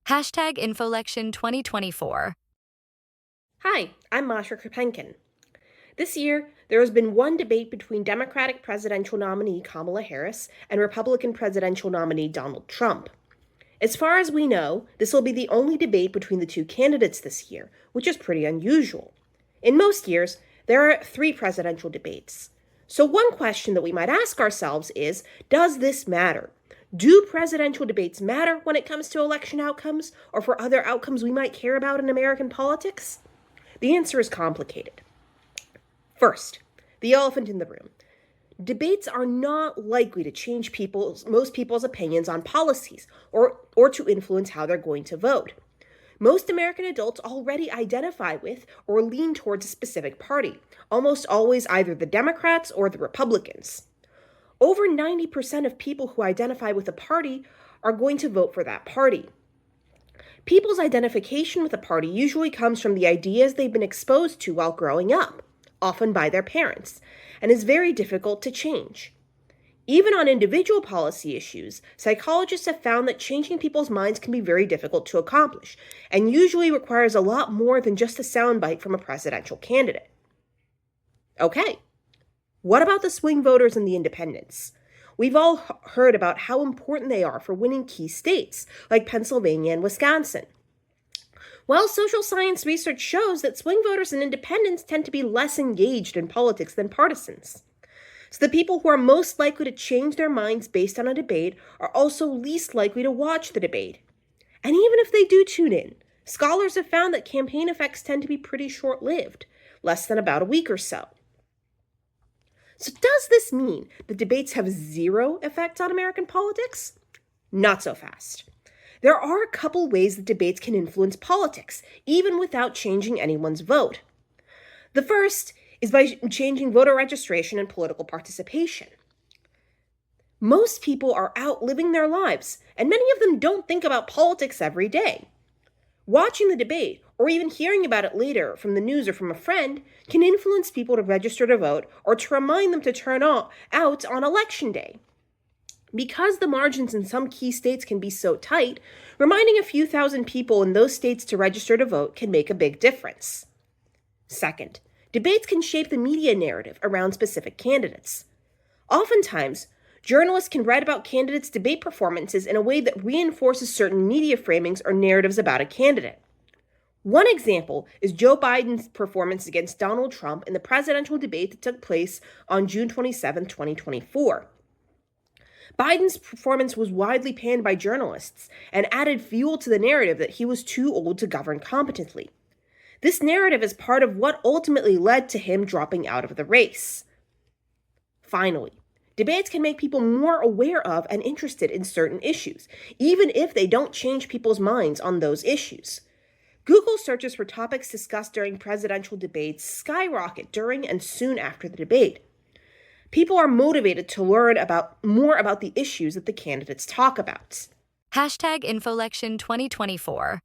#InfoLection 2024. Hi, I'm Masha Krupenkin. This year, there has been one debate between Democratic presidential nominee Kamala Harris and Republican presidential nominee Donald Trump. As far as we know, this will be the only debate between the two candidates this year, which is pretty unusual. In most years, there are 3 presidential debates. So one question that we might ask ourselves is, does this matter? Do presidential debates matter when it comes to election outcomes or for other outcomes we might care about in American politics? The answer is complicated. First, the elephant in the room. Debates are not likely to change most people's opinions on policies or to influence how they're going to vote. Most American adults already identify with or lean towards a specific party, almost always either the Democrats or the Republicans. Over 90% of people who identify with a party are going to vote for that party. People's identification with a party usually comes from the ideas they've been exposed to while growing up, often by their parents, and is very difficult to change. Even on individual policy issues, psychologists have found that changing people's minds can be very difficult to accomplish, and usually requires a lot more than just a soundbite from a presidential candidate. Okay, what about the swing voters and the independents? We've all heard about how important they are for winning key states, like Pennsylvania and Wisconsin. Well, social science research shows that swing voters and independents tend to be less engaged in politics than partisans. So the people who are most likely to change their minds based on a debate are also least likely to watch the debate. And even if they do tune in, scholars have found that campaign effects tend to be pretty short-lived, less than about a week or so. So does this mean that debates have zero effect on American politics? Not so fast. There are a couple ways that debates can influence politics, even without changing anyone's vote. The first is by changing voter registration and political participation. Most people are out living their lives, and many of them don't think about politics every day. Watching the debate, or even hearing about it later from the news or from a friend, can influence people to register to vote or to remind them to turn out on election day. Because the margins in some key states can be so tight, reminding a few thousand people in those states to register to vote can make a big difference. Second, debates can shape the media narrative around specific candidates. Oftentimes, journalists can write about candidates' debate performances in a way that reinforces certain media framings or narratives about a candidate. One example is Joe Biden's performance against Donald Trump in the presidential debate that took place on June 27, 2024. Biden's performance was widely panned by journalists and added fuel to the narrative that he was too old to govern competently. This narrative is part of what ultimately led to him dropping out of the race. Finally, debates can make people more aware of and interested in certain issues, even if they don't change people's minds on those issues. Google searches for topics discussed during presidential debates skyrocket during and soon after the debate. People are motivated to learn more about the issues that the candidates talk about. #InfoLection 2024.